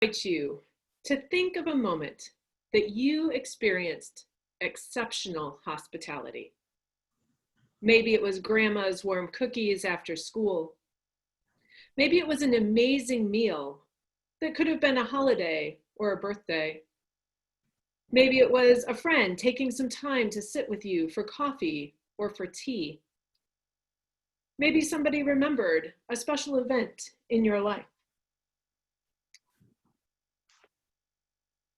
invite you to think of a moment that you experienced exceptional hospitality. Maybe it was grandma's warm cookies after school. Maybe it was an amazing meal that could have been a holiday or a birthday. Maybe it was a friend taking some time to sit with you for coffee or for tea. Maybe somebody remembered a special event in your life.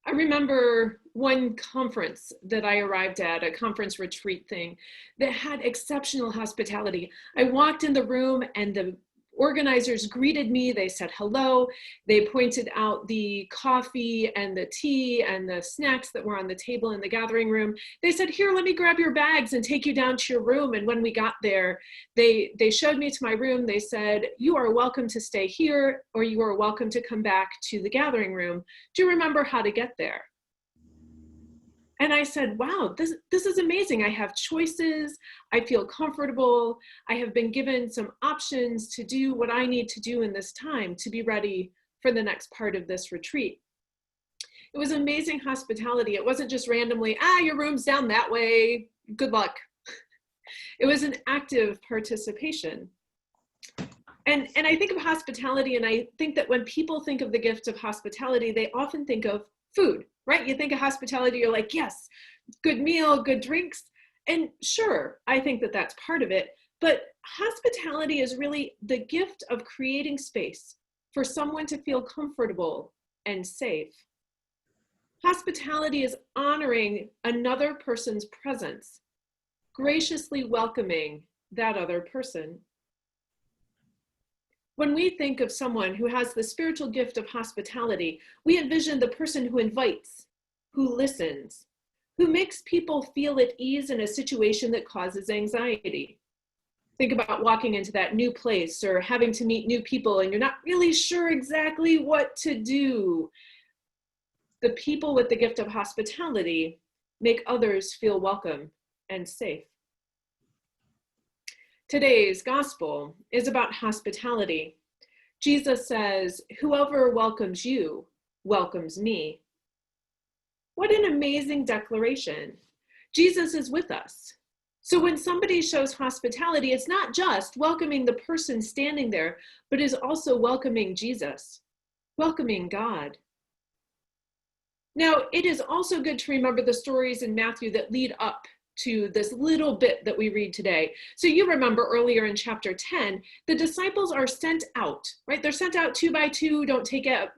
I remember one conference that I arrived at, a conference retreat thing, that had exceptional hospitality. I walked in the room and the organizers greeted me. They said hello. They pointed out the coffee and the tea and the snacks that were on the table in the gathering room. They said, here, let me grab your bags and take you down to your room. And when we got there, they showed me to my room. They said, you are welcome to stay here, or you are welcome to come back to the gathering room. Do you remember how to get there? And I said, wow, this is amazing. I have choices. I feel comfortable. I have been given some options to do what I need to do in this time to be ready for the next part of this retreat. It was amazing hospitality. It wasn't just randomly, your room's down that way, good luck. It was an active participation. And I think of hospitality, and I think that when people think of the gift of hospitality, they often think of food, right? You think of hospitality, you're like, yes, good meal, good drinks. And sure, I think that that's part of it, but hospitality is really the gift of creating space for someone to feel comfortable and safe. Hospitality is honoring another person's presence, graciously welcoming that other person. When we think of someone who has the spiritual gift of hospitality, we envision the person who invites, who listens, who makes people feel at ease in a situation that causes anxiety. Think about walking into that new place or having to meet new people and you're not really sure exactly what to do. The people with the gift of hospitality make others feel welcome and safe. Today's gospel is about hospitality. Jesus says, whoever welcomes you welcomes me. What an amazing declaration. Jesus is with us. So when somebody shows hospitality, it's not just welcoming the person standing there, but is also welcoming Jesus, welcoming God. Now, it is also good to remember the stories in Matthew that lead up to this little bit that we read today. So you remember earlier in chapter 10, the disciples are sent out, right? They're sent out 2 by 2. Don't take a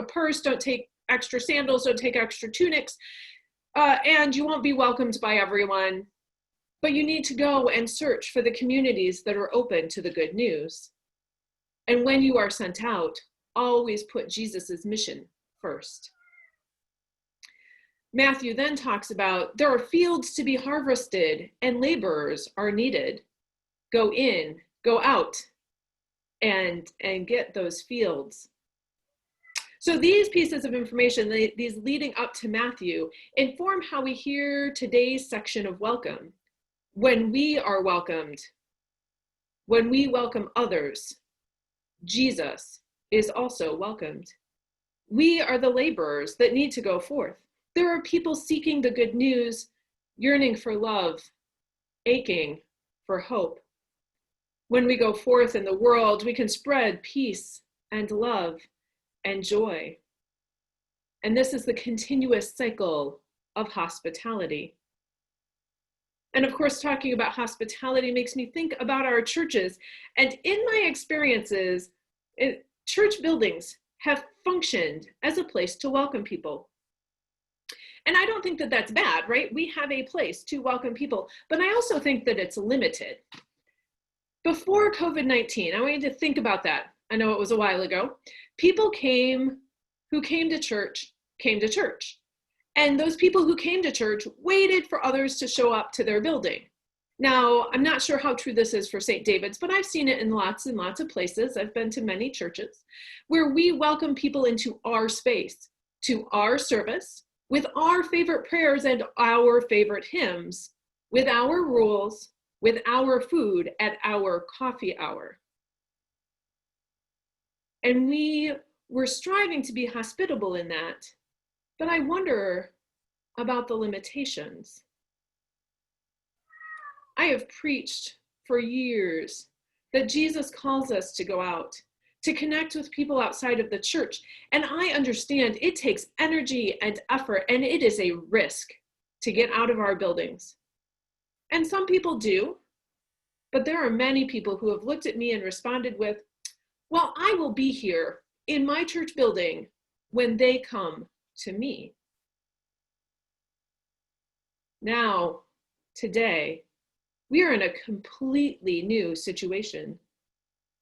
purse, don't take extra sandals, don't take extra tunics, and you won't be welcomed by everyone. But you need to go and search for the communities that are open to the good news. And when you are sent out, always put Jesus's mission first. Matthew then talks about there are fields to be harvested and laborers are needed. Go in, go out, and get those fields. So these pieces of information, these leading up to Matthew, inform how we hear today's section of welcome. When we are welcomed, when we welcome others, Jesus is also welcomed. We are the laborers that need to go forth. There are people seeking the good news, yearning for love, aching for hope. When we go forth in the world, we can spread peace and love and joy. And this is the continuous cycle of hospitality. And of course, talking about hospitality makes me think about our churches. And in my experiences, church buildings have functioned as a place to welcome people. And I don't think that that's bad, right? We have a place to welcome people, but I also think that it's limited. Before COVID-19, I want you to think about that. I know it was a while ago. People who came to church. And those people who came to church waited for others to show up to their building. Now, I'm not sure how true this is for St. David's, but I've seen it in lots and lots of places. I've been to many churches where we welcome people into our space, to our service, with our favorite prayers and our favorite hymns, with our rules, with our food at our coffee hour. And we we're striving to be hospitable in that, but I wonder about the limitations. I have preached for years that Jesus calls us to go out, to connect with people outside of the church. And I understand it takes energy and effort, and it is a risk to get out of our buildings. And some people do, but there are many people who have looked at me and responded with, well, I will be here in my church building when they come to me. Now, today, we are in a completely new situation.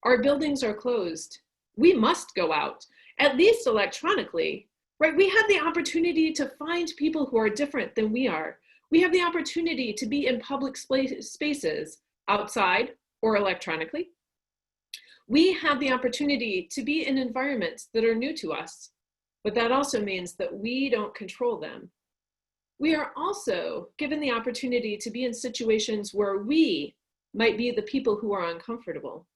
Our buildings are closed. We must go out, at least electronically, right? We have the opportunity to find people who are different than we are. We have the opportunity to be in public spaces, outside or electronically. We have the opportunity to be in environments that are new to us, but that also means that we don't control them. We are also given the opportunity to be in situations where we might be the people who are uncomfortable.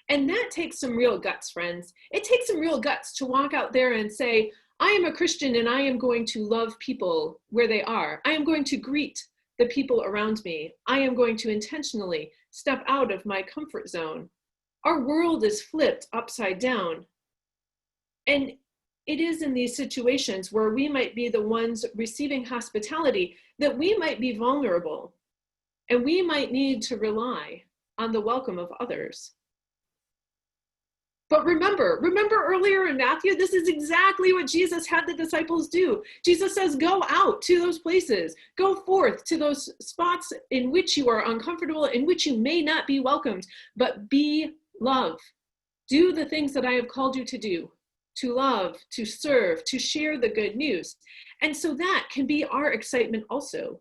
And that takes some real guts, friends. It takes some real guts to walk out there and say, I am a Christian and I am going to love people where they are. I am going to greet the people around me. I am going to intentionally step out of my comfort zone. Our world is flipped upside down. And it is in these situations where we might be the ones receiving hospitality that we might be vulnerable, and we might need to rely on the welcome of others. But remember earlier in Matthew, this is exactly what Jesus had the disciples do. Jesus says, go out to those places, go forth to those spots in which you are uncomfortable, in which you may not be welcomed, but be love. Do the things that I have called you to love, to serve, to share the good news. And so that can be our excitement also,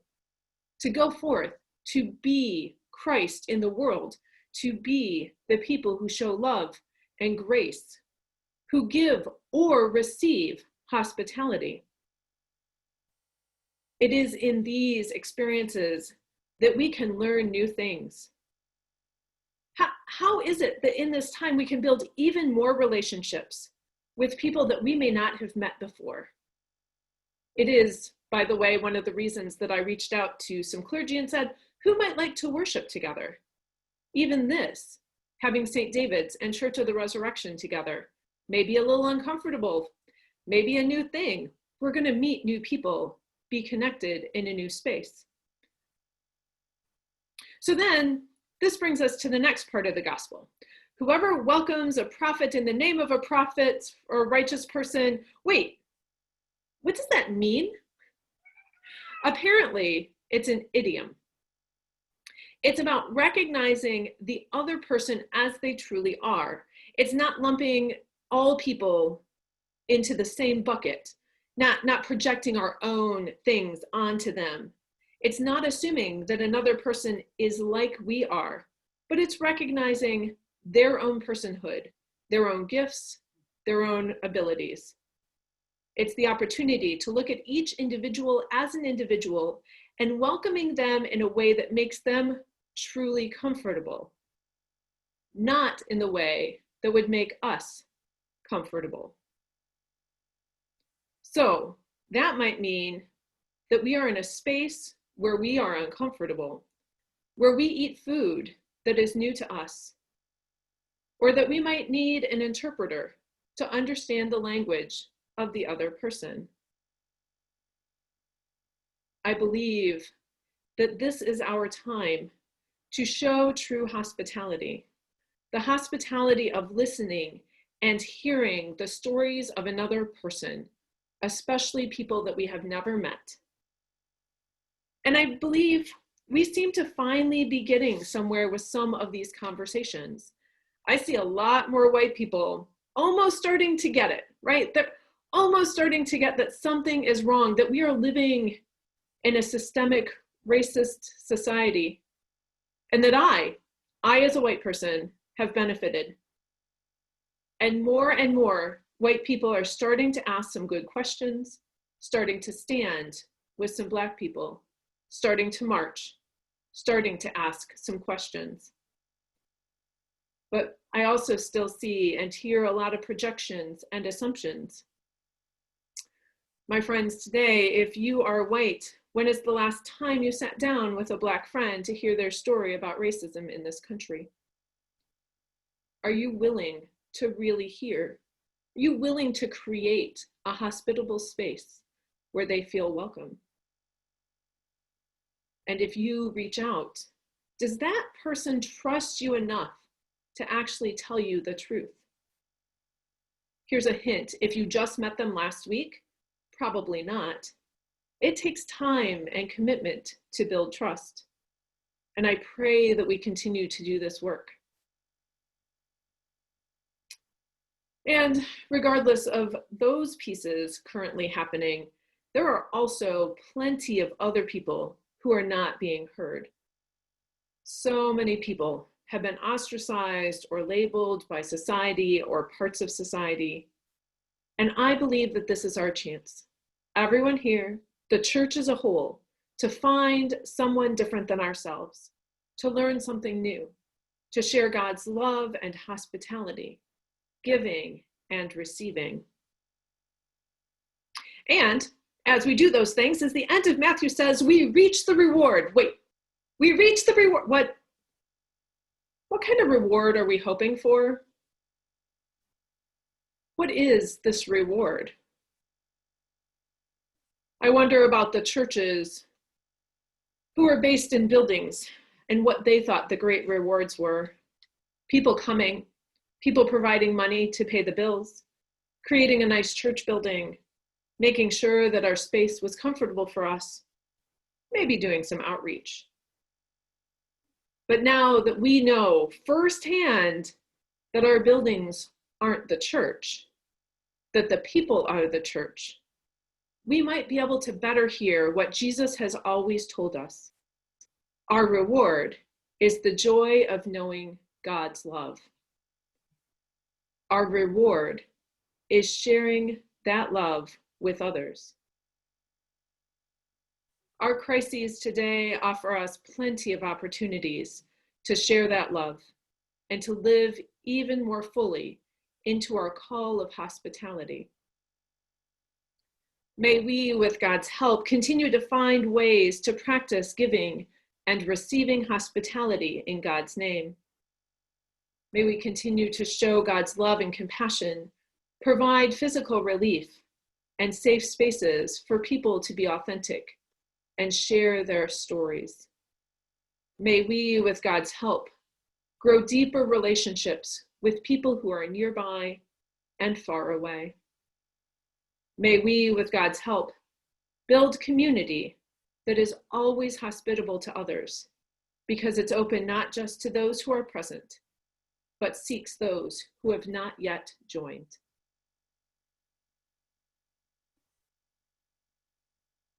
to go forth, to be Christ in the world, to be the people who show love and grace, who give or receive hospitality. It is in these experiences that we can learn new things. How is it that in this time we can build even more relationships with people that we may not have met before? It is, by the way, one of the reasons that I reached out to some clergy and said, who might like to worship together? Even this, having St. David's and Church of the Resurrection together, may be a little uncomfortable, maybe a new thing. We're going to meet new people, be connected in a new space. So then, this brings us to the next part of the gospel. Whoever welcomes a prophet in the name of a prophet or a righteous person, wait, what does that mean? Apparently, it's an idiom. It's about recognizing the other person as they truly are. It's not lumping all people into the same bucket, not projecting our own things onto them. It's not assuming that another person is like we are, but it's recognizing their own personhood, their own gifts, their own abilities. It's the opportunity to look at each individual as an individual and welcoming them in a way that makes them truly comfortable, not in the way that would make us comfortable. So that might mean that we are in a space where we are uncomfortable, where we eat food that is new to us, or that we might need an interpreter to understand the language of the other person. I believe that this is our time to show true hospitality, the hospitality of listening and hearing the stories of another person, especially people that we have never met. And I believe we seem to finally be getting somewhere with some of these conversations. I see a lot more white people almost starting to get it, right? They're almost starting to get that something is wrong, that we are living in a systemic racist society, and that I as a white person have benefited. And more white people are starting to ask some good questions, starting to stand with some Black people, starting to march, starting to ask some questions. But I also still see and hear a lot of projections and assumptions. My friends, today, if you are white, when is the last time you sat down with a Black friend to hear their story about racism in this country? Are you willing to really hear? Are you willing to create a hospitable space where they feel welcome? And if you reach out, does that person trust you enough to actually tell you the truth? Here's a hint. If you just met them last week, probably not. It takes time and commitment to build trust. And I pray that we continue to do this work. And regardless of those pieces currently happening, there are also plenty of other people who are not being heard. So many people have been ostracized or labeled by society or parts of society. And I believe that this is our chance. Everyone here, the church as a whole, to find someone different than ourselves, to learn something new, to share God's love and hospitality, giving and receiving. And as we do those things, as the end of Matthew says, we reach the reward. Wait, we reach the reward. What kind of reward are we hoping for? What is this reward? I wonder about the churches who are based in buildings and what they thought the great rewards were. People coming, people providing money to pay the bills, creating a nice church building, making sure that our space was comfortable for us, maybe doing some outreach. But now that we know firsthand that our buildings aren't the church, that the people are the church, we might be able to better hear what Jesus has always told us. Our reward is the joy of knowing God's love. Our reward is sharing that love with others. Our crises today offer us plenty of opportunities to share that love and to live even more fully into our call of hospitality. May we, with God's help, continue to find ways to practice giving and receiving hospitality in God's name. May we continue to show God's love and compassion, provide physical relief and safe spaces for people to be authentic and share their stories. May we, with God's help, grow deeper relationships with people who are nearby and far away. May we, with God's help, build community that is always hospitable to others, because it's open not just to those who are present, but seeks those who have not yet joined.